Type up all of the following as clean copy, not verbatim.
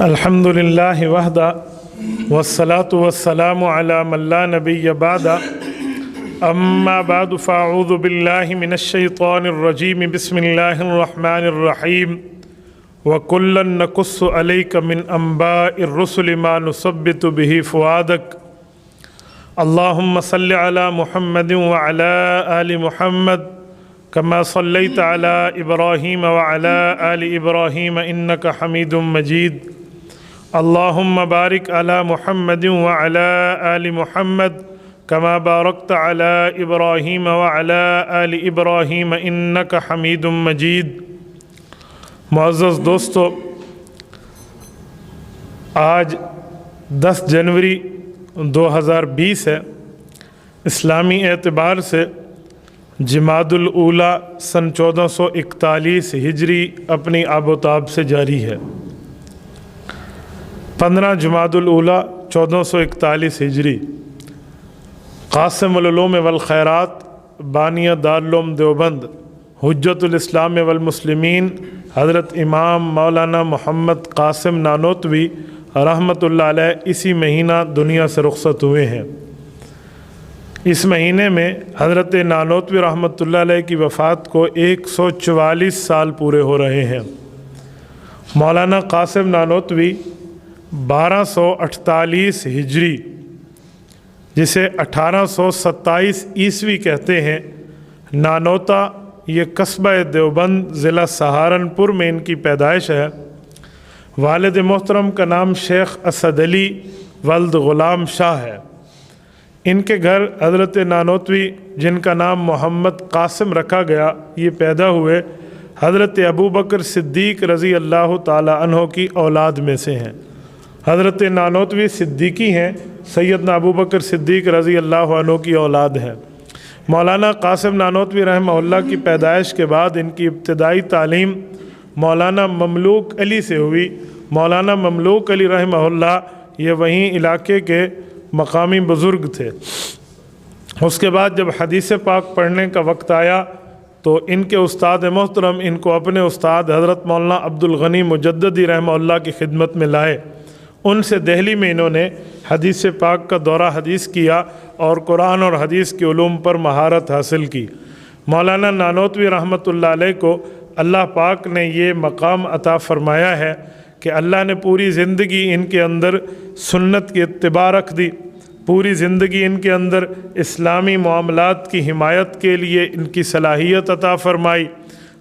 अल्हम्दुलिल्लाहि वहदा वस्सलातु वस्सलामु अला मन ला नबिय्य बअदा अम्मा बअदु फ़अऊज़ु बिल्लाहि मिनश शैतानिर रजीम बिस्मिल्लाहिर रहमानिर रहीम व कुल्लन नकुस्सु अलैका मिन अंबाइर रुसुलि मा नुसब्बितु बिही फ़ुआदक अल्लाहुम्मा सल्लि अला मुहम्मदिन व अला आलि मुहम्मद कमा सल्लैता अला इब्राहीम व अला आलि इब्राहीम इन्नका हमीदुम मजीद अल्लाहुम्मा बारिक अला मुहम्मदिन व अला आलि मुहम्मद कमा बारकता अला इब्राहीम व अला आलि इब्राहीम इन्नका हमीदुम मजीद। मुअज़्ज़ज़ दोस्तों, आज 10 जनवरी 2020 है। इस्लामी एतबार से जमादुल ऊला सन 1441 हिजरी अपनी आबोताब से जारी है। 15 जमादुल ऊला 1441 हिजरी क़ासिमुल उलूम वल खैरात बानिया दारुल उलूम देवबंद हुज्जतुल इस्लाम वल मुस्लिमीन हज़रत इमाम मौलाना मोहम्मद क़ासिम नानोतवी रहमतुल्लाह अलैह इसी महीना दुनिया से रुख़्सत हुए हैं। इस महीने में हज़रत नानोतवी रहमतुल्लाह अलैह की वफ़ात को 144 साल पूरे हो रहे हैं। मौलाना क़ासिम नानोतवी 1248 हिजरी जिसे 1827 ईस्वी कहते हैं, नानोता ये कस्बा देवबंद ज़िला सहारनपुर में इनकी पैदाइश है। वालिद मोहतरम का नाम शेख असद अली वल्द ग़ुलाम शाह है। इनके घर हज़रत नानोतवी जिनका नाम मोहम्मद क़ासिम रखा गया, ये पैदा हुए हज़रत अबू बकर सिद्दीक़ रज़ी अल्लाह ताला अन्हो की औलाद में से हैं। हज़रत नानोतवी सिद्दीकी हैं, सैयदना अबू बकर सिद्दीक़ रज़ी अल्लाह अन्हो की औलाद हैं। मौलाना क़ासिम नानोतवी रहमहुल्लाह की पैदाइश के बाद इनकी इब्तिदाई तालीम मौलाना ममलूक अली से हुई। मौलाना ममलूक अली रहमहुल्लाह ये वहीं इलाके के मकामी बुज़ुर्ग थे। उसके बाद जब हदीस पाक पढ़ने का वक्त आया तो इनके उस्ताद मोहतरम इनको अपने उस्ताद हज़रत मौलाना अब्दुल गनी मुजद्ददी रहमहुल्लाह की खिदमत में लाए। उनसे दिल्ली में इन्होंने हदीस पाक का दौरा हदीस किया और कुरान और हदीस के उलूम पर महारत हासिल की। मौलाना नानोतवी रहमतुल्लाह अलैह को अल्लाह पाक ने ये मकाम अता फ़रमाया है कि अल्लाह ने पूरी ज़िंदगी इनके अंदर सुन्नत की इत्तिबा रख दी। पूरी ज़िंदगी इनके अंदर इस्लामी मामलात की हिमायत के लिए इनकी सलाहियत अता फ़रमाई।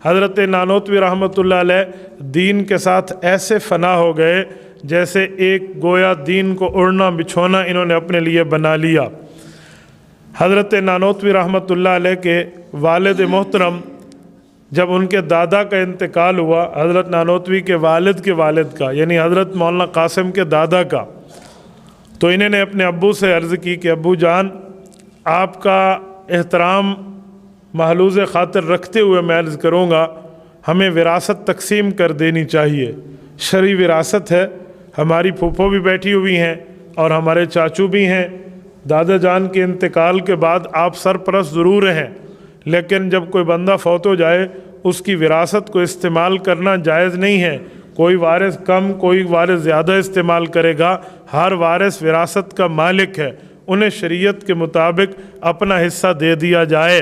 हज़रत नानोतवी रहमतुल्लाह अलैह दीन के साथ ऐसे फ़ना हो गए जैसे एक गोया दीन को उड़ना बिछोना इन्होंने अपने लिए बना लिया। हज़रत नानोतवी रहमतुल्लाह अलैह के वालिद मोहतरम जब उनके दादा का इंतकाल हुआ, हज़रत नानोतवी के वालिद का यानी हज़रत मौलाना क़ासिम के दादा का, तो इन्होंने अपने अब्बू से अर्ज़ की कि अब्बू जान, आपका एहतराम महलूज़ ख़ातिर रखते हुए मैं अर्ज़ करूँगा, हमें विरासत तकसीम कर देनी चाहिए। शरई विरासत है। हमारी फूफो भी बैठी हुई हैं और हमारे चाचू भी हैं। दादा जान के इंतकाल के बाद आप सरपरस्त ज़रूर हैं, लेकिन जब कोई बंदा फौत हो जाए उसकी विरासत को इस्तेमाल करना जायज़ नहीं है। कोई वारिस कम, कोई वारिस ज़्यादा इस्तेमाल करेगा। हर वारिस विरासत का मालिक है, उन्हें शरीयत के मुताबिक अपना हिस्सा दे दिया जाए।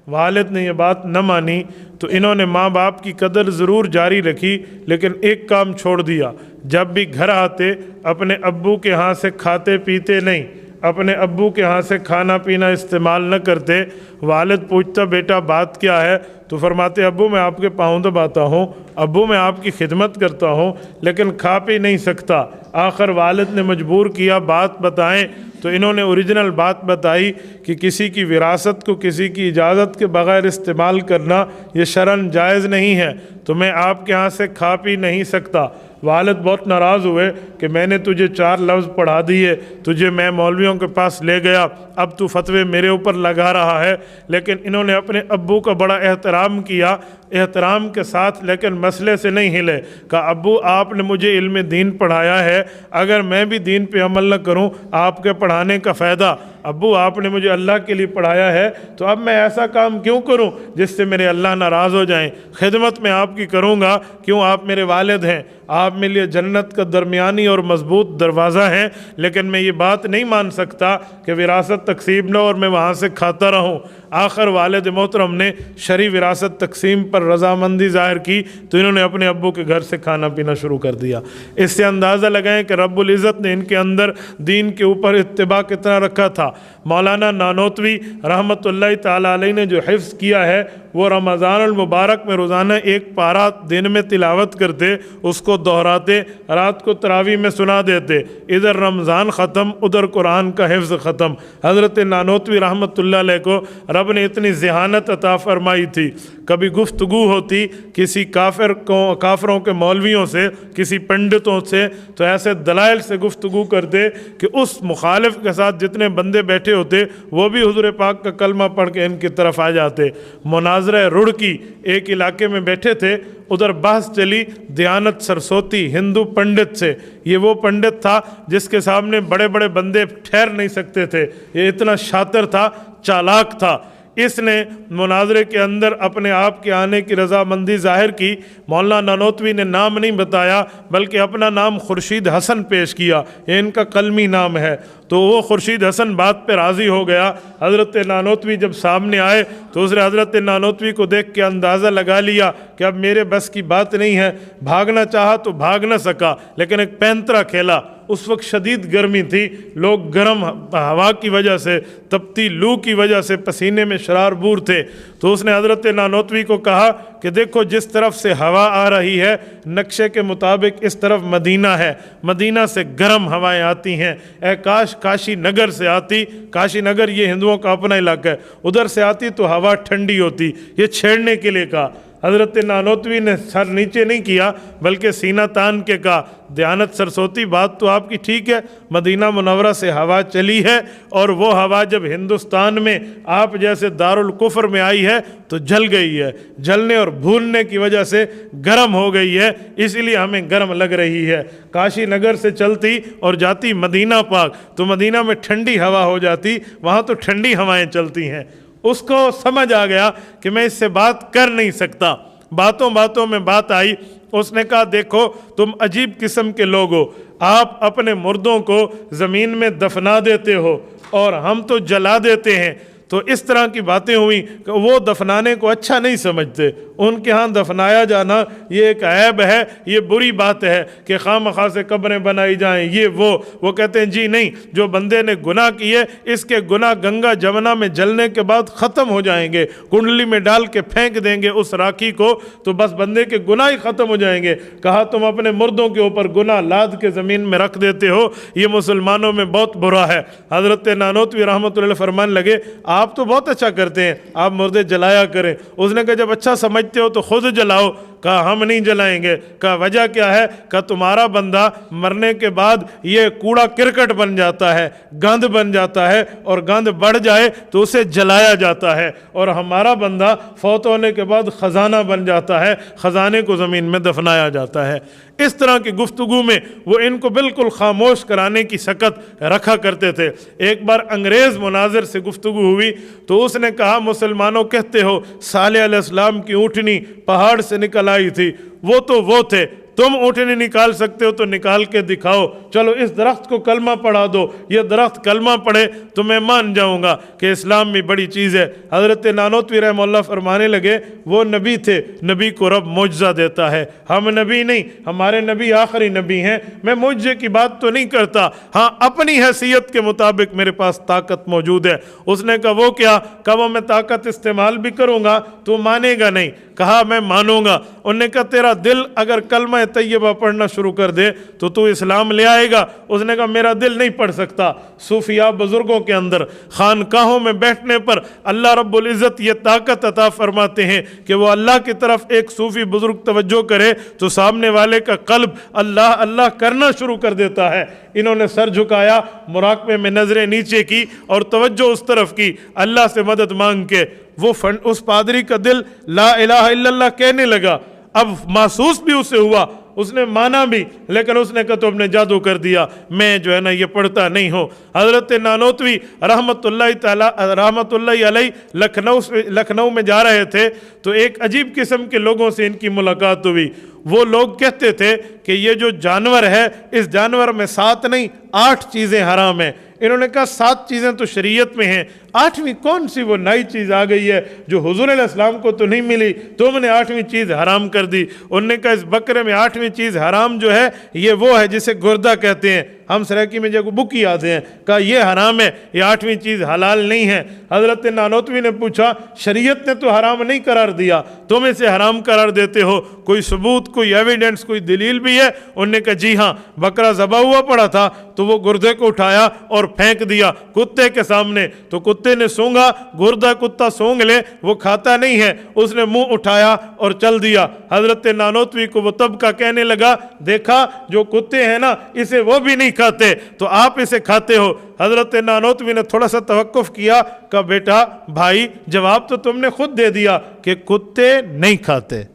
वालिद ने यह बात न मानी तो इन्होंने माँ बाप की कदर ज़रूर जारी रखी, लेकिन एक काम छोड़ दिया। जब भी घर आते अपने अब्बू के यहाँ से खाते पीते नहीं, अपने अब्बू के यहाँ से खाना पीना इस्तेमाल न करते। वालिद पूछता बेटा बात क्या है, तो फरमाते अब्बू मैं आपके पाँव दबाता हूँ, अब्बू मैं आपकी खिदमत करता हूँ, लेकिन खा पी नहीं सकता। आखिर वालिद ने मजबूर किया बात बताएं, तो इन्होंने ओरिजिनल बात बताई कि किसी की विरासत को किसी की इजाज़त के बग़ैर इस्तेमाल करना ये शरन जायज़ नहीं है, तो मैं आपके यहाँ से खा पी नहीं सकता। वालिद बहुत नाराज़ हुए कि मैंने तुझे 4 लफ्ज़ पढ़ा दिए, तुझे मैं मौलवियों के पास ले गया, अब तू फतवे मेरे ऊपर लगा रहा है। लेकिन इन्होंने अपने अब्बू का बड़ा एहतराम किया। एहतराम के साथ, लेकिन मसले से नहीं हिले। कहा अब्बू आपने मुझे इल्म दीन पढ़ाया है, अगर मैं भी दीन पे अमल न करूं आपके पढ़ाने का फ़ायदा? अब्बू आपने मुझे अल्लाह के लिए पढ़ाया है, तो अब मैं ऐसा काम क्यों करूं जिससे मेरे अल्लाह नाराज़ हो जाएं? खिदमत में आपकी करूंगा, क्यों आप मेरे वालिद हैं, आप मेरे लिए जन्नत का दरमियानी और मजबूत दरवाज़ा है, लेकिन मैं ये बात नहीं मान सकता कि विरासत तकसीम न और मैं वहाँ से खाता रहूँ। आखिर वालिद मोहतरम ने शरई विरासत तकसीम पर रजामंदी ज़ाहिर की तो इन्होंने अपने अब्बू के घर से खाना पीना शुरू कर दिया। इससे अंदाज़ा लगाएं कि रब्बुल इज़्ज़त ने इनके अंदर दीन के ऊपर इत्तिबा कितना रखा था। मौलाना नानोतवी रहमतुल्लाह ताला अलैह ने जो हिफ्ज़ किया है वो रमज़ान अल मुबारक में रोज़ाना एक पारा दिन में तिलावत करते, उसको दोहराते, रात को तरावी में सुना देते। इधर रमज़ान ख़त्म, उधर कुरान का हिफ्ज़ ख़त्म। हज़रत नानोतवी रहमतुल्लाह अलैह को रब ने इतनी ज़हानत अता फरमाई थी, कभी गुफ्तगू होती किसी काफिरों के मौलवियों से, किसी पंडितों से, तो ऐसे दलाइल से गुफ्तगू करते कि उस मुखालिफ के साथ जितने बंदे बैठे होते वो भी हुज़ूर पाक का कलमा पढ़ के इनकी तरफ आ जाते। मुनाज़रा रुड़की एक इलाके में बैठे थे, उधर बहस चली दयानत सरस्वती हिंदू पंडित से। ये वो पंडित था जिसके सामने बड़े बड़े बंदे ठहर नहीं सकते थे, ये इतना शातिर था, चालाक था। इसने मुनाजरे के अंदर अपने आप के आने की रजामंदी ज़ाहिर की। मौलाना नानोतवी ने नाम नहीं बताया बल्कि अपना नाम खुर्शीद हसन पेश किया, ये इनका कलमी नाम है। तो वो खुर्शीद हसन बात पे राज़ी हो गया। हज़रत नानोतवी जब सामने आए तो उसने हज़रत नानोतवी को देख के अंदाज़ा लगा लिया कि अब मेरे बस की बात नहीं है। भागना चाहा तो भाग न सका, लेकिन एक पैंतरा खेला। उस वक्त शदीद गर्मी थी, लोग गर्म हवा की वजह से, तपती लू की वजह से पसीने में शरारबूर थे। तो उसने हज़रत नानोतवी को कहा कि देखो जिस तरफ से हवा आ रही है नक्शे के मुताबिक इस तरफ मदीना है, मदीना से गर्म हवाएं आती हैं। ए काश काशी नगर से आती, काशी नगर ये हिंदुओं का अपना इलाका है, उधर से आती तो हवा ठंडी होती। ये छेड़ने के लिए कहा। हज़रत नानोतवी ने सर नीचे नहीं किया बल्कि सीना तान के कहा, दयानत सरस्वती बात तो आपकी ठीक है, मदीना मुनव्वरा से हवा चली है और वो हवा जब हिंदुस्तान में आप जैसे दारुल कुफ्र में आई है तो जल गई है, जलने और भूनने की वजह से गर्म हो गई है, इसीलिए हमें गर्म लग रही है। काशी नगर से चलती और जाती मदीना पाक तो मदीना में ठंडी हवा हो जाती, वहाँ तो ठंडी हवाएं चलती हैं। उसको समझ आ गया कि मैं इससे बात कर नहीं सकता। बातों बातों में बात आई, उसने कहा देखो तुम अजीब किस्म के लोग हो, आप अपने मुर्दों को ज़मीन में दफना देते हो और हम तो जला देते हैं। तो इस तरह की बातें हुई कि वो दफनाने को अच्छा नहीं समझते, उनके यहाँ दफनाया जाना ये एक ऐब है, ये बुरी बात है कि खामखा से कब्रें बनाई जाएं, ये वो कहते हैं जी नहीं, जो बंदे ने गुनाह किए इसके गुनाह गंगा जमुना में जलने के बाद ख़त्म हो जाएंगे, कुंडली में डाल के फेंक देंगे उस राखी को तो बस बंदे के गुनाह ही ख़त्म हो जाएंगे। कहा तुम अपने मुर्दों के ऊपर गुनाह लाद के ज़मीन में रख देते हो, ये मुसलमानों में बहुत बुरा है। हज़रत नानोतवी रहमतुल्लाह फरमाने लगे आप तो बहुत अच्छा करते हैं, आप मुर्दे जलाया करें। उसने कहा जब अच्छा समझते हो तो खुद जलाओ। कहा हम नहीं जलाएंगे। कहा वजह क्या है? कहा तुम्हारा बंदा मरने के बाद ये कूड़ा किरकट बन जाता है, गंद बन जाता है और गंद बढ़ जाए तो उसे जलाया जाता है, और हमारा बंदा फौत होने के बाद ख़जाना बन जाता है, ख़जाने को ज़मीन में दफनाया जाता है। इस तरह की गुफ्तगू में वो इनको बिल्कुल खामोश कराने की सकत रखा करते थे। एक बार अंग्रेज़ मुनाजिर से गुफ्तगू हुई तो उसने कहा मुसलमानों कहते हो सालेह अलैहिस्सलाम की ऊँटनी पहाड़ से निकल आई थी, वो तो वो थे, तुम ऊँटनी निकाल सकते हो तो निकाल के दिखाओ, चलो इस दरख्त को कलमा पढ़ा दो, ये दरख्त कलमा पढ़े तो मैं मान जाऊंगा कि इस्लाम में बड़ी चीज़ है। हज़रत नानोतवी रहमतुल्लाह फरमाने लगे वो नबी थे, नबी को रब मुअज्जा देता है, हम नबी नहीं, हमारे नबी आखिरी नबी हैं। मैं मुअज्जे की बात तो नहीं करता, हाँ अपनी हैसियत के मुताबिक मेरे पास ताकत मौजूद है। उसने कहा वो क्या? कहा वो मैं ताकत इस्तेमाल भी करूँगा तो मानेगा नहीं। कहा मैं मानूंगा। उन्होंने कहा तेरा दिल अगर कलमा तैयबा पढ़ना शुरू कर दे तो तू इस्लाम ले आएगा। उसने कहा मेरा दिल नहीं पढ़ सकता। सूफिया बुजुर्गों के अंदर खानकाहों में बैठने पर अल्लाह रब्बुल इज़्ज़त ये ताकत अता फरमाते हैं कि वो अल्लाह की तरफ एक सूफी बुजुर्ग तवज्जो करे तो सामने वाले का कल्ब अल्लाह अल्लाह करना शुरू कर देता है। इन्होंने सर झुकाया, मुराकबे में नजरें नीचे की और तवज्जो उस तरफ की, अल्लाह से मदद मांग के वो उस पादरी का दिल ला इलाहा इल्लल्लाह कहने लगा। अब महसूस भी उसे हुआ, उसने माना भी, लेकिन उसने कहा तो अपने जादू कर दिया, मैं जो है ना ये पढ़ता नहीं हूँ। हज़रत नानोतवी रहमतुल्लाहि अलैह लखनऊ में जा रहे थे तो एक अजीब किस्म के लोगों से इनकी मुलाकात हुई। वो लोग कहते थे कि ये जो जानवर है, इस जानवर में 7 नहीं 8 चीज़ें हराम हैं। इन्होंने कहा 7 चीज़ें तो शरीयत में हैं, 8वीं कौन सी वो नई चीज़ आ गई है जो हुजूर अलैहिस्सलाम को तो नहीं मिली, तुमने 8वीं चीज़ हराम कर दी। उन्होंने कहा इस बकरे में 8वीं चीज़ हराम जो है ये वो है जिसे गुर्दा कहते हैं, हम सराकी में जब बुकी आते हैं। कहा ये हराम है, ये 8वीं चीज़ हलाल नहीं है। हज़रत नानोतवी ने पूछा शरीयत ने तो हराम नहीं करार दिया, तुम इसे हराम करार देते हो, कोई सबूत, कोई एविडेंस, कोई दलील भी है? उन्होंने कहा जी हाँ, बकरा ज़बा हुआ पड़ा था तो वो गुर्दे को उठाया और फेंक दिया कुत्ते के सामने, तो कुत्ते ने सूंघा, गुर्दा कुत्ता सूंघ ले, वो खाता नहीं है, उसने मुंह उठाया और चल दिया। हज़रत नानोतवी को वो तब का कहने लगा, देखा जो कुत्ते हैं ना इसे वो भी नहीं खाते तो आप इसे खाते हो। हज़रत नानोतवी ने थोड़ा सा तवक्कुफ किया, कहा बेटा भाई जवाब तो तुमने खुद दे दिया कि कुत्ते नहीं खाते,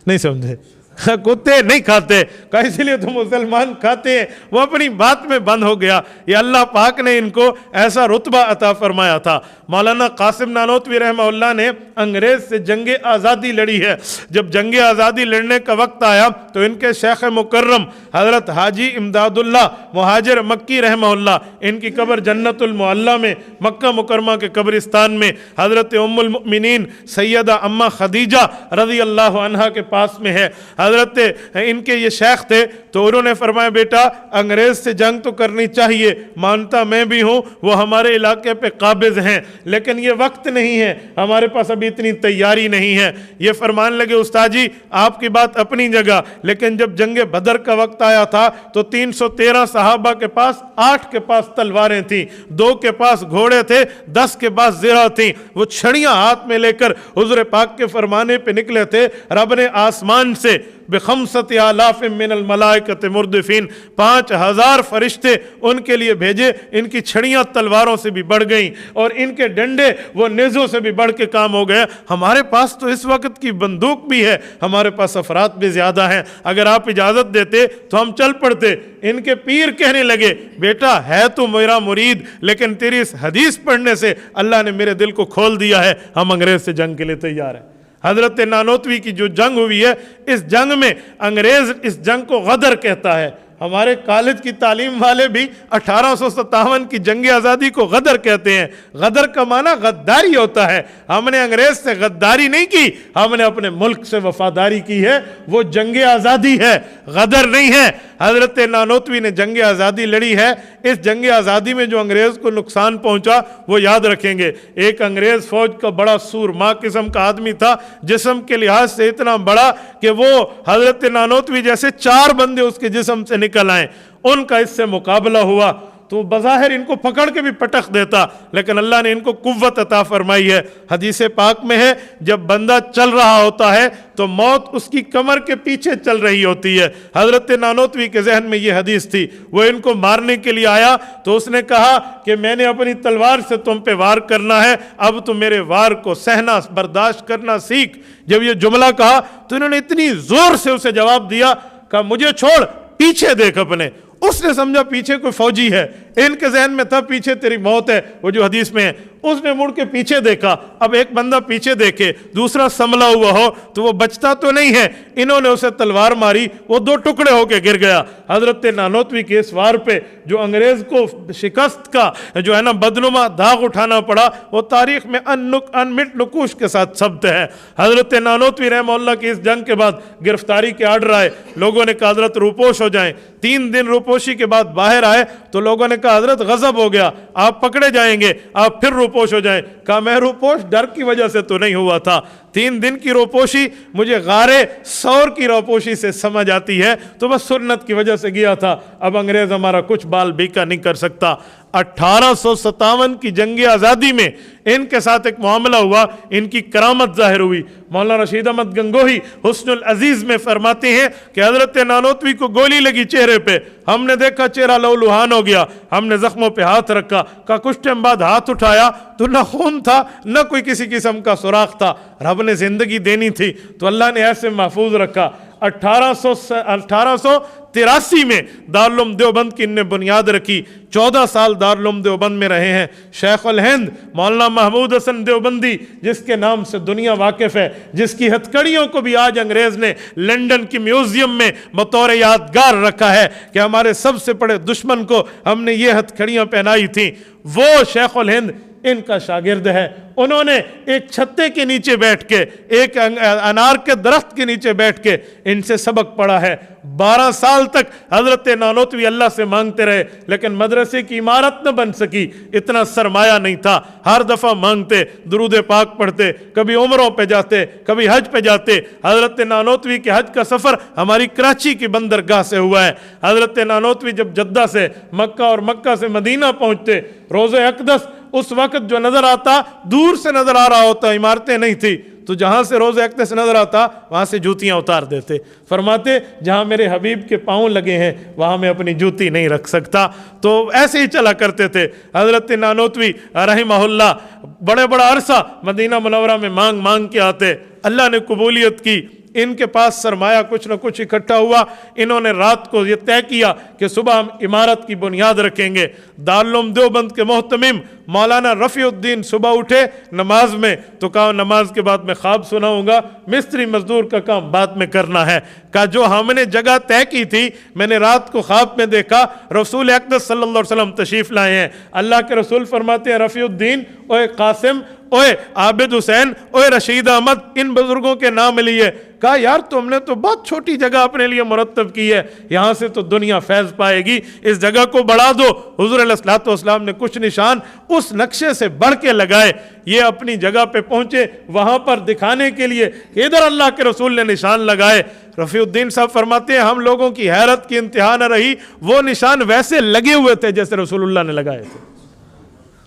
नहीं समझे? कुत्ते नहीं खाते, कहा इसलिए तो मुसलमान खाते हैं। वो अपनी बात में बंद हो गया। ये अल्लाह पाक ने इनको ऐसा रुतबा अता फरमाया था। मौलाना कासिम नानोतवी रहमतुल्लाह ने अंग्रेज़ से जंग आज़ादी लड़ी है। जब जंग आज़ादी लड़ने का वक्त आया तो इनके शेख मुकर्रम हज़रत हाजी इमदादुल्लाह मुहाजिर मक्की रहमतुल्लाह, इनकी कब्र जन्नतुल मुअल्ला में मक्का मुकरमा के कब्रिस्तान में हज़रत उम्मुल मुमिनीन सैयदा अम्मा खदीजा रज़ी अल्लाह अन्हा के पास में है। हज़रत इनके ये शेख थे तो उन्होंने फरमाया बेटा अंग्रेज़ से जंग तो करनी चाहिए, मानता मैं भी हूँ, वो हमारे इलाके पे काबिज़ हैं, लेकिन ये वक्त नहीं है, हमारे पास अभी इतनी तैयारी नहीं है। ये फरमान लगे उस्ताद जी आपकी बात अपनी जगह, लेकिन जब जंग बदर का वक्त आया था तो 313 सहाबा के पास 8 के पास तलवारें थीं, 2 के पास घोड़े थे, 10 के पास ज़िरा थी। वो छड़ियाँ हाथ में लेकर हुज़ूर पाक के फरमाने पे निकले थे। रब ने आसमान से बेखमसत आलाफ मिनल मलाइकत मुर्दिफीन 5000 फरिश्ते उनके लिए भेजे। इनकी छड़ियाँ तलवारों से भी बढ़ गईं और इनके डंडे वो नेज़ों से भी बढ़ के काम हो गए। हमारे पास तो इस वक्त की बंदूक भी है, हमारे पास अफराद भी ज़्यादा हैं, अगर आप इजाज़त देते तो हम चल पड़ते। इनके पीर कहने लगे बेटा है तो मेरा मुरीद, लेकिन तेरी इस हदीस पढ़ने से अल्लाह ने मेरे दिल को खोल दिया है, हम अंग्रेज़ से जंग के लिए तैयार हैं। हज़रत नानोतवी की जो जंग हुई है, इस जंग में अंग्रेज़ इस जंग को गदर कहता है। हमारे कॉलेज की तालीम वाले भी 1857 की जंग आज़ादी को गदर कहते हैं। गदर का माना गद्दारी होता है। हमने अंग्रेज़ से गद्दारी नहीं की, हमने अपने मुल्क से वफादारी की है, वो जंग आज़ादी है, गदर नहीं है। हज़रत नानोतवी ने जंग आज़ादी लड़ी है। इस जंग आज़ादी में जो अंग्रेज़ को नुकसान पहुंचा वो याद रखेंगे। एक अंग्रेज़ फ़ौज का बड़ा सूरमा किस्म का आदमी था, जिस्म के लिहाज से इतना बड़ा कि वो हज़रत नानोतवी जैसे 4 बंदे उसके जिस्म से निकल आए। उनका इससे मुकाबला हुआ तो बज़ाहिर इनको पकड़ के भी पटक देता, लेकिन अल्लाह ने इनको कुव्वत अता फरमाई है। हदीस पाक में है जब बंदा चल रहा होता है तो मौत उसकी कमर के पीछे चल रही होती है। हज़रत नानोतवी के जहन में ये हदीस थी। वो इनको मारने के लिए आया तो उसने कहा कि मैंने अपनी तलवार से तुम पे वार करना है, अब तुम मेरे वार को सहना बर्दाश्त करना सीख। जब ये जुमला कहा तो इन्होंने इतनी जोर से उसे जवाब दिया, कहा मुझे छोड़, पीछे देख अपने। उसने समझा पीछे कोई फौजी है, इनके जहन में था पीछे तेरी मौत है, वो जो हदीस में है। उसने मुड़ के पीछे देखा। अब एक बंदा पीछे देखे, दूसरा संभला हुआ हो तो वो बचता तो नहीं है। इन्होंने उसे तलवार मारी, वो 2 टुकड़े होके गिर गया। हज़रत नानोतवी के इस वार पे जो अंग्रेज़ को शिकस्त का जो है ना बदनुमा दाग उठाना पड़ा, वो तारीख में अनमिट नकूश के साथ सब्त है। हज़रत नानोतवी रहमतुल्लाह की इस जंग के बाद गिरफ्तारी के आर्डर आए। लोगों ने कहा हज़रत रूपोश हो जाएं। 3 दिन रूपोशी के बाद बाहर आए तो लोगों ने कहा हज़रत गज़ब हो गया, आप पकड़े जाएंगे, आप फिर रूपोश हो जाएं। कहा मैं रूपोश डर की वजह से तो नहीं हुआ था, 3 दिन की रोपोशी मुझे गारे सौर की रोपोशी से समझ आती है, तो बस सुन्नत की वजह से गया था। अब अंग्रेज़ हमारा कुछ बाल बीका नहीं कर सकता। 1857 की जंग आज़ादी में इनके साथ एक मामला हुआ, इनकी करामत जाहिर हुई। मौलाना रशीद अहमद गंगोही हुस्नुल अजीज़ में फरमाते हैं कि हज़रत नानोतवी को गोली लगी चेहरे पे, हमने देखा चेहरा लहूलुहान हो गया, हमने जख्मों पे हाथ रखा। का कुछ टाइम बाद हाथ उठाया तो न खून था न कोई किसी किस्म का सुराख था। रब ने ज़िंदगी देनी थी तो अल्लाह ने ऐसे महफूज रखा। 1883 में दारुल उलूम देवबंद की इनने बुनियाद रखी। 14 साल दारुल उलूम देवबंद में रहे हैं। शेख उल हिंद मौलाना महमूद हसन देवबंदी, जिसके नाम से दुनिया वाकिफ़ है, जिसकी हथकड़ियों को भी आज अंग्रेज़ ने लंदन की म्यूज़ियम में बतौर यादगार रखा है कि हमारे सबसे बड़े दुश्मन को हमने ये हथकड़ियाँ पहनाई थी, वो शेख उल हिंद इनका शागिर्द है। उन्होंने एक छत्ते के नीचे बैठ के, एक अनार के दरख्त के नीचे बैठ के इनसे सबक पढ़ा है। 12 साल तक हज़रत नानोतवी अल्लाह से मांगते रहे, लेकिन मदरसे की इमारत न बन सकी, इतना सरमाया नहीं था। हर दफ़ा मांगते, दुरूद पाक पढ़ते, कभी उम्रों पे जाते, कभी हज पे जाते। हज़रत नानोतवी के हज का सफ़र हमारी कराची की बंदरगाह से हुआ है। हज़रत नानोतवी जब जद्दा से मक्का और मक्का से मदीना पहुँचते, रोज़े अक़दस उस वक्त जो नज़र आता दूर से नज़र आ रहा होता, इमारतें नहीं थी, तो जहाँ से रोज़े अक़दस नज़र आता वहाँ से जूतियाँ उतार देते। फरमाते जहाँ मेरे हबीब के पाँव लगे हैं वहाँ मैं अपनी जूती नहीं रख सकता। तो ऐसे ही चला करते थे। हज़रत नानोतवी रहमहुल्लाह बड़े बड़ा अरसा मदीना मुनव्वरा में मांग मांग के आते। अल्लाह ने कबूलियत की, इनके पास सरमाया कुछ न कुछ इकट्ठा हुआ। इन्होंने रात को ये तय किया कि सुबह हम इमारत की बुनियाद रखेंगे। दारुल उलूम देवबंद के मोहतमिम मौलाना रफ़ीउद्दीन सुबह उठे नमाज में, तो कहा नमाज के बाद मैं ख्वाब सुनाऊंगा, मिस्त्री मजदूर का काम बाद में करना है। कहा जो हमने जगह तय की थी, मैंने रात को ख्वाब में देखा रसूल अक़दस सल्लल्लाहु अलैहि वसल्लम तशरीफ़ लाए हैं। अल्लाह के रसूल फरमाते हैं रफ़ीउद्दीन, ओए कासिम, ओए आबिद हुसैन, ओए रशीद अहमद, इन बुजुर्गों के नाम लिए। कहा यार तुमने तो बहुत छोटी जगह अपने लिए मुरतब की है, यहाँ से तो दुनिया फैज़ पाएगी, इस जगह को बढ़ा दो। हुज़ूर अलैहिस्सलातु वस्सलाम ने कुछ निशान उस नक्शे से बढ़ के लगाए। ये अपनी जगह पे पहुँचे, वहाँ पर दिखाने के लिए इधर अल्लाह के रसूल ने निशान लगाए। रफ़ीउद्दीन साहब फरमाते हैं हम लोगों की हैरत की इंतहा न रही, वो निशान वैसे लगे हुए थे जैसे रसूलुल्लाह ने लगाए थे।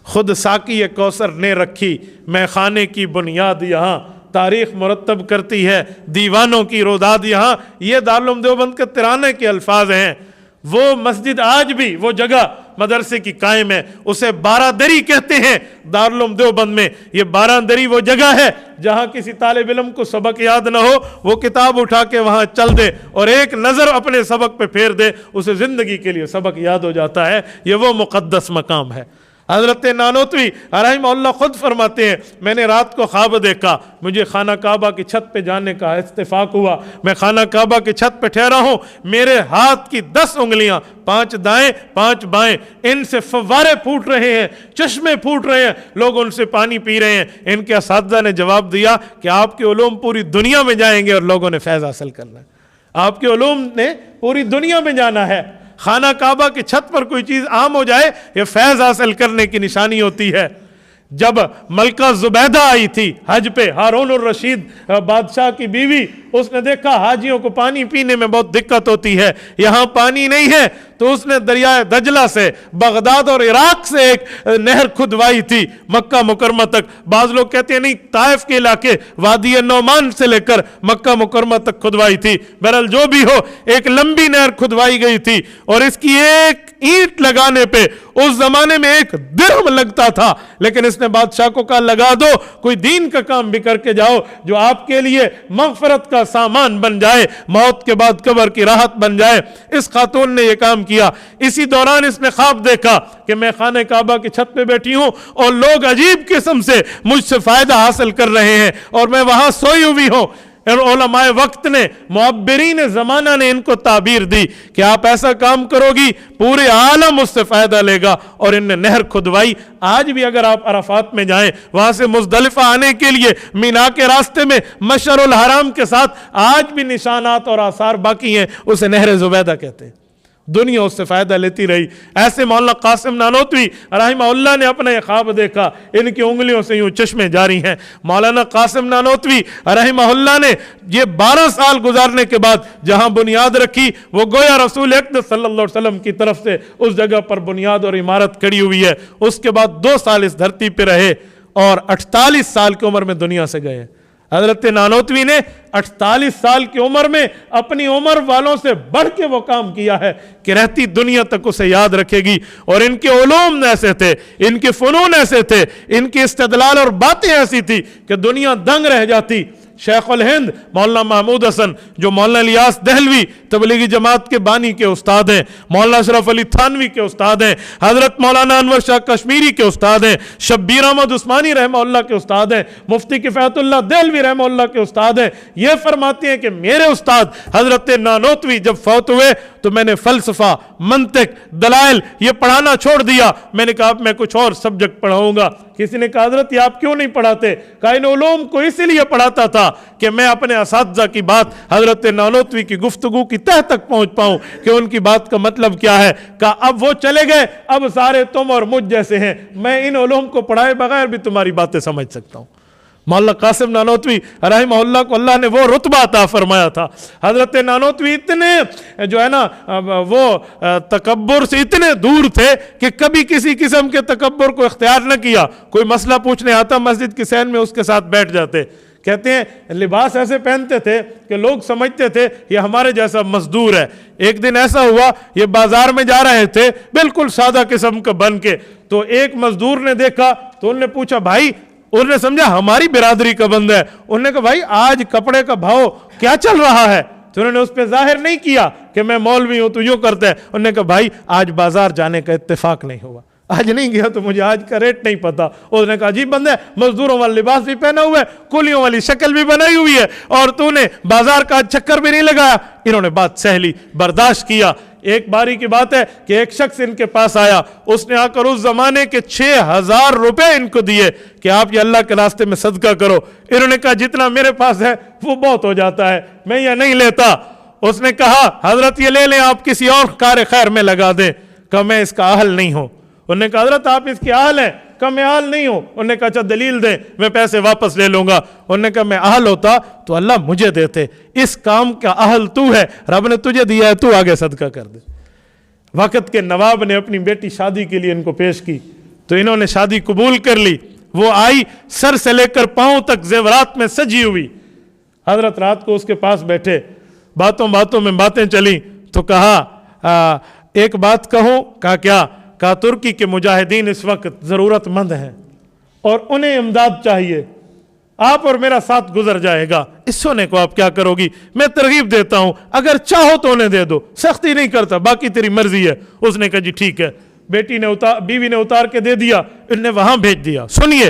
खुद साकी कौसर ने रखी मैं खाने की बुनियाद यहाँ, तारीख़ मुरतब करती है दीवानों की रोदाद यहाँ। ये दारुल उलूम देवबंद के तिराने के अल्फाज हैं। वो मस्जिद आज भी वो जगह मदरसे की कायम है, उसे बारादरी कहते हैं दारुल उलूम देवबंद में। ये बारादरी वो जगह है जहाँ किसी तालिब इल्म को सबक याद न हो, वो किताब उठा के वहाँ चल दे और एक नज़र अपने सबक पे फेर दे, उसे ज़िंदगी के लिए सबक याद हो जाता है। ये वो मुक़द्दस मकाम है। हज़रत नानोतवी रहमहुल्लाह खुद फरमाते हैं मैंने रात को ख्वाब देखा, मुझे खाना काबा की छत पे जाने का इत्तेफाक हुआ। मैं खाना काबा की छत पे ठहरा हूँ, मेरे हाथ की 10 उंगलियाँ, 5 दाएं 5 बाएं, इनसे फव्वारे फूट रहे हैं, चश्मे फूट रहे हैं, लोग उनसे पानी पी रहे हैं। इनके असातिज़ा ने जवाब दिया कि आपके उलूम पूरी दुनिया में जाएंगे और लोगों ने फैज़ हासिल करना है। आपके उलूम ने पूरी दुनिया में जाना है। खाना काबा की छत पर कोई चीज़ आम हो जाए ये फैज़ हासिल करने की निशानी होती है। जब मलका ज़ुबैदा आई थी हज पे, हारून उर रशीद बादशाह की बीवी, उसने देखा हाजियों को पानी पीने में बहुत दिक्कत होती है, यहाँ पानी नहीं है, तो उसने दरियाए दजला से बगदाद और इराक से एक नहर खुदवाई थी मक्का मुकरमा तक। बाज़ लोग कहते हैं नहीं, ताइफ के इलाके वादी नौमान से लेकर मक्का मुकरमा तक खुदवाई थी। बहरहाल जो भी हो, एक लंबी नहर खुदवाई गई थी और इसकी एक ईंट लगाने पे उस जमाने में 1 दिरहम लगता था, लेकिन इसने बादशाह को कहा लगा दो, कोई दीन का काम भी करके जाओ जो आपके लिए मगफरत का सामान बन जाए, मौत के बाद कब्र की राहत बन जाए। इस खातून ने यह काम किया। इसी दौरान इसने ख्वाब देखा कि मैं खाने काबा की छत पे बैठी हूं और लोग अजीब किस्म से मुझसे फायदा हासिल कर रहे हैं और मैं वहां सोई हुई हूं। उलमाए वक्त ने, मुअब्बिरीन ज़माना ने इनको ताबीर दी कि आप ऐसा काम करोगी पूरे आलम उससे फ़ायदा लेगा, और इनने नहर खुदवाई। आज भी अगर आप अराफात में जाएं, वहाँ से मुज़दलिफ़ा आने के लिए मीना के रास्ते में मशअरुल हराम के साथ आज भी निशानात और आसार बाकी हैं, उसे नहर ज़ुबैदा कहते हैं। दुनिया उससे फ़ायदा लेती रही। ऐसे मौलाना कासिम नानोतवी रहमहुल्लाह ने अपना ये ख्वाब देखा, इनकी उंगलियों से यूँ चश्मे जारी हैं। मौलाना कासिम नानोतवी रहमहुल्लाह ने ये 12 साल गुजारने के बाद जहाँ बुनियाद रखी, वो गोया रसूल अक़दस सल्लल्लाहु अलैहि वसल्लम की तरफ से उस जगह पर बुनियाद और इमारत खड़ी हुई है। उसके बाद 2 साल इस धरती पर रहे और 48 साल की उम्र में दुनिया से गए। हजरत नानोतवी ने 48 साल की उम्र में अपनी उम्र वालों से बढ़ के वो काम किया है कि रहती दुनिया तक उसे याद रखेगी। और इनके उलूम ऐसे थे, इनके फ़नून ऐसे थे, इनकी इस्तिदलाल और बातें ऐसी थी कि दुनिया दंग रह जाती। शेखुल हिंद मौलाना महमूद हसन, जो मौलाना इलियास दहलवी तबलीगी जमात के बानी के उस्ताद हैं, मौलाना अशरफ अली थानवी के उस्ताद हैं, हज़रत मौलाना अनवर शाह कश्मीरी के उस्ताद हैं, शब्बीर अहमद उस्मानी रहमहुल्लाह के उस्ताद हैं, मुफ्ती किफ़ायतुल्लाह दहलवी रहमहुल्लाह के उस्ताद हैं। ये फरमाते हैं कि मेरे उस्ताद हज़रत नानोतवी जब फौत हुए तो मैंने फ़लसफ़ा, मंतिक, दलाइल ये पढ़ाना छोड़ दिया। मैंने कहा अब मैं कुछ और सब्जेक्ट पढ़ाऊँगा। किसी ने कहा हज़रत ये आप क्यों नहीं पढ़ाते? कहा इन उलूम को इसीलिए पढ़ाता था कि मैं अपने असातिज़ा की बात हज़रत नानोतवी की गुफ्तगू की तह तक पहुँच पाऊँ कि उनकी बात का मतलब क्या है। कहा अब वो चले गए, अब सारे तुम और मुझ जैसे हैं, मैं इन उलूम को पढ़ाए बगैर भी तुम्हारी बातें समझ सकता हूँ। मौलाना कासिम नानोतवी रहमहुल्लाह को अल्लाह ने वो रुतबा अता फरमाया था। हज़रत नानोतवी इतने जो है ना वो तकब्बुर से इतने दूर थे कि कभी किसी किस्म के तकब्बुर को इख्तियार न किया। कोई मसला पूछने आता मस्जिद की सैन में उसके साथ बैठ जाते। कहते हैं लिबास ऐसे पहनते थे कि लोग समझते थे ये हमारे जैसा मजदूर है। एक दिन ऐसा हुआ, ये बाजार में जा रहे थे बिल्कुल सादा किस्म का बन के, तो एक मजदूर ने देखा तो उन्होंने पूछा भाई, उन्होंने समझा हमारी बिरादरी का बंदा है। उन्होंने कहा भाई आज कपड़े का भाव क्या चल रहा है? तो उन्होंने उस पर जाहिर नहीं किया कि मैं मौलवी हूं तो यूं करता है। उन्होंने कहा भाई आज बाजार जाने का इत्तेफाक नहीं हुआ, आज नहीं गया तो मुझे आज का रेट नहीं पता। उसने कहा अजीब बंदा है, मजदूरों वाला लिबास भी पहना हुआ है, कुलियों वाली शक्ल भी बनाई हुई है और तूने बाजार का चक्कर भी नहीं लगाया। इन्होंने बात सह ली, बर्दाश्त किया। एक बारी की बात है कि एक शख्स इनके पास आया, उसने आकर उस जमाने के 6000 रुपए इनको दिए कि आप ये अल्लाह के रास्ते में सदका करो। इन्होंने कहा जितना मेरे पास है वो बहुत हो जाता है, मैं ये नहीं लेता। उसने कहा हजरत ये ले लें, आप किसी और कार खैर में लगा दें। कहा मैं इसका अहल नहीं हूं। उन्होंने कहा हजरत आप इसके अहल हैं? कहा मैं अहल नहीं हूं। उन्होंने कहा अच्छा दलील दें, मैं पैसे वापस ले लूंगा। उन्होंने कहा मैं अहल होता तो अल्लाह मुझे देते, इस काम का अहल तू है, रब ने तुझे दिया है, तू आगे सदका कर दे। वक्त के नवाब ने अपनी बेटी शादी के लिए इनको पेश की तो इन्होंने शादी कबूल कर ली। वो आई सर से लेकर पांव तक जेवरात में सजी हुई। हजरत रात को उसके पास बैठे, बातों बातों में बातें चली तो कहा एक बात कहूं? कहा क्या? कहा तुर्की के मुजाहिदीन इस वक्त ज़रूरतमंद हैं और उन्हें इमदाद चाहिए, आप और मेरा साथ गुजर जाएगा, इस सोने को आप क्या करोगी? मैं तरगीब देता हूं, अगर चाहो तो उन्हें दे दो, सख्ती नहीं करता, बाकी तेरी मर्जी है। उसने कहा जी ठीक है। बीवी ने उतार के दे दिया, इन्हें वहां भेज दिया। सुनिए,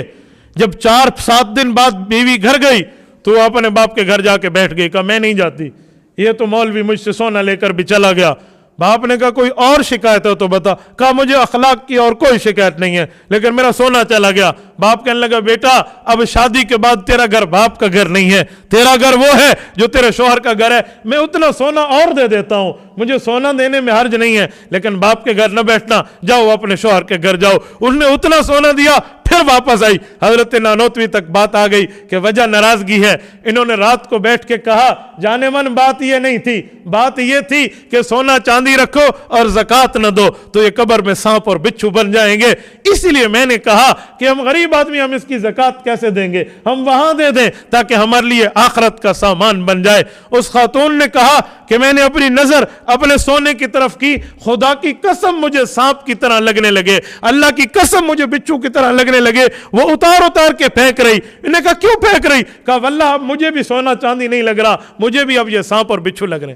जब 4-7 दिन बाद बीवी घर गई तो अपने बाप के घर जाके बैठ गई। कहा मैं नहीं जाती, ये तो मौलवी मुझसे सोना लेकर भी चला गया। बाप ने कहा कोई और शिकायत हो तो बता। कहा मुझे अखलाक की और कोई शिकायत नहीं है, लेकिन मेरा सोना चला गया। बाप कहने लगा बेटा अब शादी के बाद तेरा घर बाप का घर नहीं है, तेरा घर वो है जो तेरे शोहर का घर है। मैं उतना सोना और दे देता हूं, मुझे सोना देने में हर्ज नहीं है, लेकिन बाप के घर न बैठना, जाओ अपने शोहर के घर जाओ। उन्होंने उतना सोना दिया, फिर वापस आई। हजरत नानोतवी तक बात आ गई कि वजह नाराजगी है। इन्होंने रात को बैठ के कहा जाने मन बात ये नहीं थी, बात ये थी कि सोना चांदी रखो और ज़कात न दो तो ये कब्र में सांप और बिच्छू बन जाएंगे। इसीलिए मैंने कहा कि हम गरीब आदमी, हम इसकी ज़कात कैसे देंगे, हम वहां दे दें ताकि हमारे लिए आखिरत का सामान बन जाए। उस खातून ने कहा कि मैंने अपनी नजर अपने सोने की तरफ की, खुदा की कसम मुझे सांप की तरह लगने लगे, अल्लाह की कसम मुझे बिच्छू की तरह लगने लगे। वो उतार उतार के फेंक रही। इन्हें कहा क्यों फेंक रही? कहा वल्लाह अब मुझे भी सोना चांदी नहीं लग रहा, मुझे भी अब ये सांप और बिच्छू लग रहे।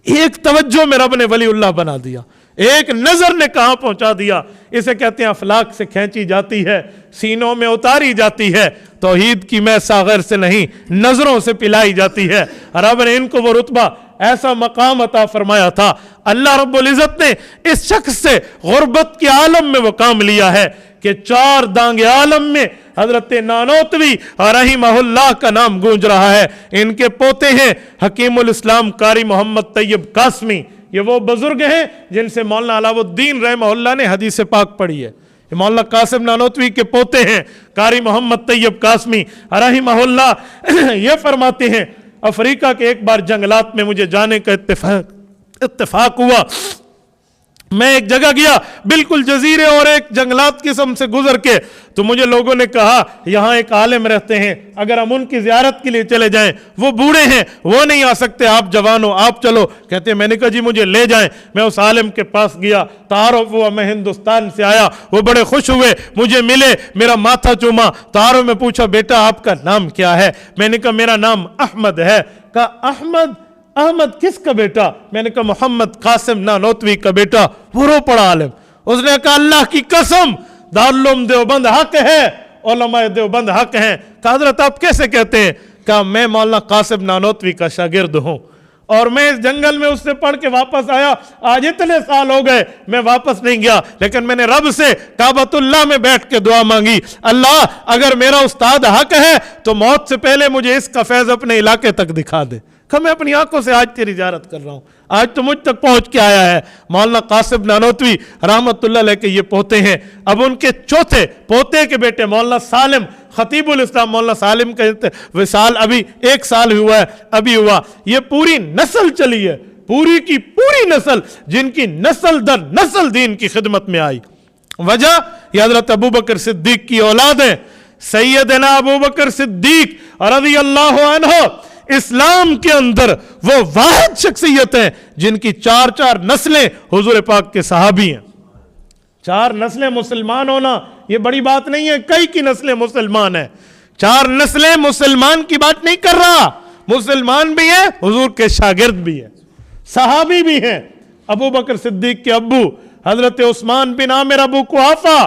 एक तवज्जो में रब ने वलीउल्लाह बना दिया, एक नजर ने कहां पहुंचा दिया। इसे कहते हैं अफलाक से खींची जाती है, सीनों में उतारी जाती है। तौहीद की मैं सागर से नहीं, नजरों से पिलाई जाती है। रब ने इनको वो रुतबा, ऐसा मकाम अता फरमाया था। अल्लाह रब्बुल इज्जत ने इस शख्स से गुर्बत के आलम में वो काम लिया है कि 4 दांगे आलम में हजरत नानोतवी रहमहुल्लाह का नाम गूंज रहा है। इनके पोते हैं हकीमुल इस्लाम कारी मोहम्मद तैयब कासमी। ये वो बुजुर्ग हैं जिनसे मौलाना अलाउद्दीन रहमहुल्लाह ने हदीस पाक पढ़ी है। मौलाना कासिम नानोतवी के पोते हैं कारी मोहम्मद तैयब कासमी रहमहुल्लाह। ये फरमाते हैं अफ्रीका के एक बार जंगलात में मुझे जाने का इत्तेफाक हुआ। میں ایک جگہ گیا بالکل جزیرے اور ایک جنگلات قسم سے گزر کے، تو مجھے لوگوں نے کہا یہاں ایک عالم رہتے ہیں، اگر ہم ان کی زیارت کے لیے چلے جائیں، وہ بوڑھے ہیں، وہ نہیں آ سکتے، آپ جوان ہو، آپ چلو۔ کہتے ہیں میں نے کہا جی مجھے لے جائیں۔ میں اس عالم کے پاس گیا، تعارف ہوا، میں ہندوستان سے آیا، وہ بڑے خوش ہوئے، مجھے ملے، میرا ماتھا چوما، تعارف میں پوچھا بیٹا آپ کا نام کیا ہے؟ میں نے کہا میرا نام احمد ہے۔ کہا احمد کس کا بیٹا؟ میں نے کہا محمد قاسم نانوتوی کا بیٹا۔ وہ رو پڑا عالم، اس نے کہا اللہ کی قسم دارالعلوم دیوبند حق ہے، علماء دیوبند حق ہیں۔ کہا حضرت آپ کیسے کہتے ہیں؟ کہا میں مولانا قاسم نانوتوی کا شاگرد ہوں، اور میں اس جنگل میں اس سے پڑھ کے واپس آیا، آج اتنے سال ہو گئے میں واپس نہیں گیا، لیکن میں نے رب سے کعبۃ اللہ میں بیٹھ کے دعا مانگی، اللہ اگر میرا استاد حق ہے تو موت سے پہلے مجھے اس کا فیض اپنے علاقے تک دکھا دے۔ کہ میں اپنی آنکھوں سے آج تیری زیارت کر رہا ہوں، آج تو مجھ تک پہنچ کے آیا ہے۔ مولانا قاسم نانوتوی رحمت اللہ علیہ کے یہ پوتے ہیں، اب ان کے چوتھے پوتے کے بیٹے مولانا سالم خطیب الاسلام، مولانا سالم کا وصال ابھی 1 سال ہوا ہے، ابھی ہوا۔ یہ پوری نسل چلی ہے، پوری کی پوری نسل، جن کی نسل در نسل دین کی خدمت میں آئی۔ وجہ یہ حضرت ابوبکر صدیق کی اولاد ہے۔ سیدنا ابوبکر صدیق رضی اللہ عنہ اسلام کے اندر وہ واحد شخصیت ہیں جن کی 4 نسلیں حضور پاک کے صحابی ہیں۔ 4 نسلیں مسلمان ہونا یہ بڑی بات نہیں ہے، کئی کی نسلیں مسلمان ہیں۔ 4 نسلیں مسلمان کی بات نہیں کر رہا، مسلمان بھی ہیں، حضور کے شاگرد بھی ہیں، صحابی بھی ہیں۔ ابو بکر صدیق کے ابو حضرت عثمان بن عامر ابو قحافہ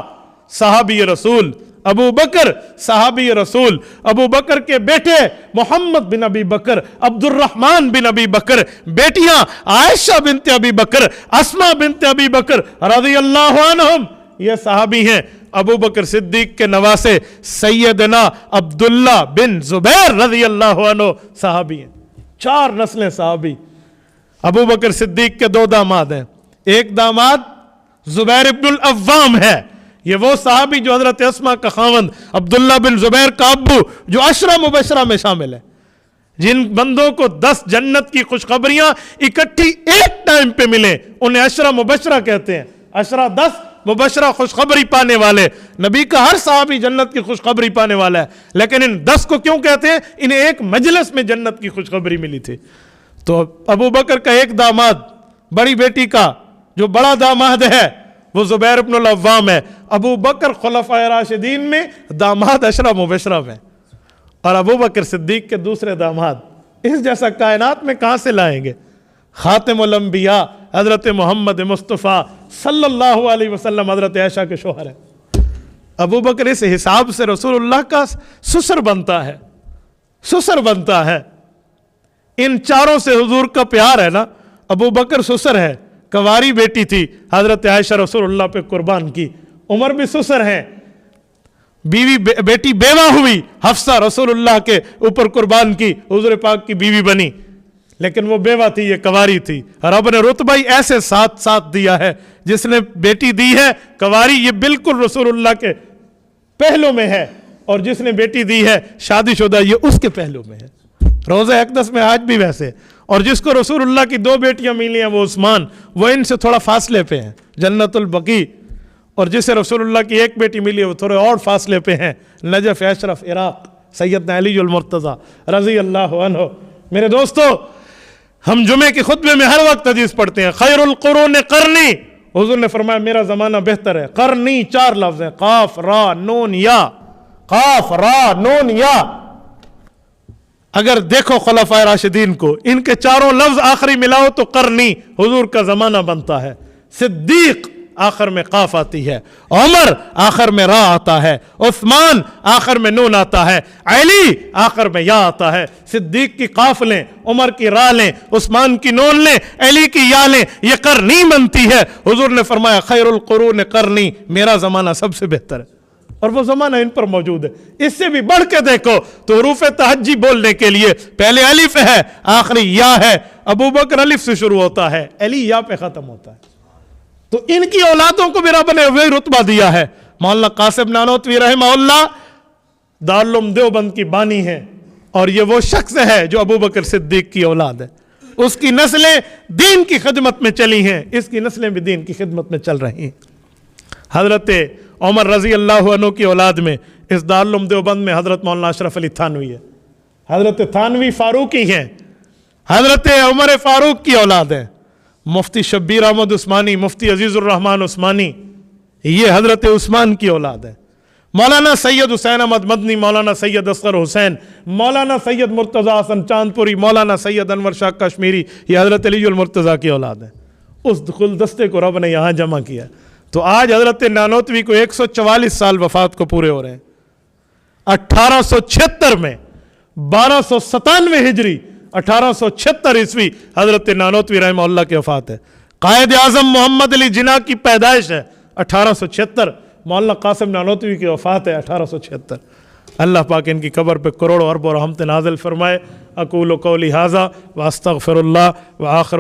صحابی رسول، ابو بکر صحابی رسول، ابو بکر کے بیٹے محمد بن ابی بکر، عبد الرحمن بن ابی بکر، بیٹیاں عائشہ بنت ابی بکر، اسماء بنت ابی بکر رضی اللہ عنہم، یہ صحابی ہیں۔ ابو بکر صدیق کے نواسے سیدنا عبداللہ بن زبیر رضی اللہ عنہ صحابی ہیں۔ 4 نسلیں صحابی۔ ابو بکر صدیق کے 2 داماد ہیں، ایک داماد زبیر ابن العوام ہے، یہ وہ صحابی جو حضرت اسماء کا خاوند عبداللہ بن زبیر کا ابو، جو 10 مبشرہ میں شامل ہے، جن بندوں کو 10 جنت کی خوشخبریاں اکٹھی ایک ٹائم پہ ملیں انہیں 10 مبشرہ کہتے ہیں۔ 10 مبشرہ خوشخبری پانے والے، نبی کا ہر صحابی جنت کی خوشخبری پانے والا ہے، لیکن ان 10 کو کیوں کہتے ہیں؟ انہیں ایک مجلس میں جنت کی خوشخبری ملی تھی۔ تو ابو بکر کا ایک داماد، بڑی بیٹی کا جو بڑا داماد ہے وہ زبیر ابن العوام ہے۔ ابو بکر خلفائے راشدین میں داماد 10 مبشرہ میں، اور ابو بکر صدیق کے دوسرے داماد اس جیسا کائنات میں کہاں سے لائیں گے؟ خاتم الانبیاء حضرت محمد مصطفیٰ صلی اللہ علیہ وسلم حضرت عائشہ کے شوہر ہیں۔ ابو بکر اس حساب سے رسول اللہ کا سسر بنتا ہے، سسر بنتا ہے۔ ان 4 سے حضور کا پیار ہے نا۔ ابو بکر سسر ہے، کنواری بیٹی تھی حضرت عائشہ رسول اللہ پہ قربان کی، عمر بھی سسر ہیں، بیٹی بیوہ ہوئی حفصہ رسول اللہ کے اوپر قربان کی، حضور پاک کی بیوی بنی، لیکن وہ بیوہ تھی، یہ کنواری تھی۔ رب نے رتبہ ہی ایسے ساتھ دیا ہے، جس نے بیٹی دی ہے کنواری، یہ بالکل رسول اللہ کے پہلو میں ہے، اور جس نے بیٹی دی ہے شادی شدہ، یہ اس کے پہلو میں ہے۔ روضہ اقدس میں آج بھی ویسے، اور جس کو رسول اللہ کی 2 بیٹیاں ملی ہیں وہ عثمان، وہ ان سے تھوڑا فاصلے پہ ہیں، جنت البقیع، اور جسے رسول اللہ کی 1 بیٹی ملی ہے وہ تھوڑے اور فاصلے پہ ہیں، نجف اشرف عراق، سیدنا علی المرتضیٰ رضی اللہ عنہ۔ میرے دوستو، ہم جمعے کے خطبے میں ہر وقت حدیث پڑھتے ہیں، خیر القرون قرنی، حضور نے فرمایا میرا زمانہ بہتر ہے۔ قرنی 4 لفظ ہیں، قاف را نون یا، قاف را نون یا۔ اگر دیکھو خلفائے راشدین کو، ان کے 4 لفظ آخری ملاؤ تو قرنی حضور کا زمانہ بنتا ہے۔ صدیق آخر میں قاف آتی ہے، عمر آخر میں را آتا ہے، عثمان آخر میں نون آتا ہے، علی آخر میں یا آتا ہے۔ صدیق کی قاف لیں، عمر کی را لیں، عثمان کی نون لیں، علی کی یا لیں، یہ قرنی بنتی ہے۔ حضور نے فرمایا خیر القرون قرنی، میرا زمانہ سب سے بہتر ہے، اور وہ زمانہ ان پر موجود ہے۔ اس سے بھی بڑھ کے دیکھو تو حروف تہجی بولنے کے لیے پہلے الف ہے، آخری یا ہے۔ ابو بکر الف سے شروع ہوتا ہے، علی یا پہ ختم ہوتا ہے۔ تو ان کی اولادوں کو بھی رب نے وہی رتبہ دیا ہے۔ مولانا قاسم نانوتوی رحمہ اللہ دارالعلوم دیوبند کی بانی ہے، اور یہ وہ شخص ہے جو ابو بکر صدیق کی اولاد ہے۔ اس کی نسلیں دین کی خدمت میں چلی ہیں، اس کی نسلیں بھی دین کی خدمت میں چل رہی ہیں۔ حضرت عمر رضی اللہ عنہ کی اولاد میں اس دارالعلوم دیوبند میں حضرت مولانا اشرف علی تھانوی ہے، حضرت تھانوی فاروقی ہیں، حضرت عمر فاروق کی اولاد ہے، مفتی شبیر احمد عثمانی، مفتی عزیز الرحمن عثمانی، یہ حضرت عثمان کی اولاد ہے، مولانا سید حسین احمد مدنی، مولانا سید اصغر حسین، مولانا سید مرتضی حسن چاندپوری، مولانا سید انور شاہ کشمیری، یہ حضرت علی المرتضیٰ کی اولاد ہے۔ اس گلدستے کو رب نے یہاں جمع کیا۔ تو آج حضرت نانوتوی کو 144 سال وفات کو پورے ہو رہے ہیں۔ 1876 میں 1297 ہجری 1876 عیسوی حضرت نانوتوی رحمہ اللہ کی وفات ہے۔ قائد اعظم محمد علی جناح کی پیدائش ہے 1876، مولانا قاسم نانوتوی کی وفات ہے 1876۔ اللہ پاک ان کی قبر پہ کروڑوں اربوں رحمت نازل فرمائے۔ اقول قولی ھذا واستغفر اللہ وآخر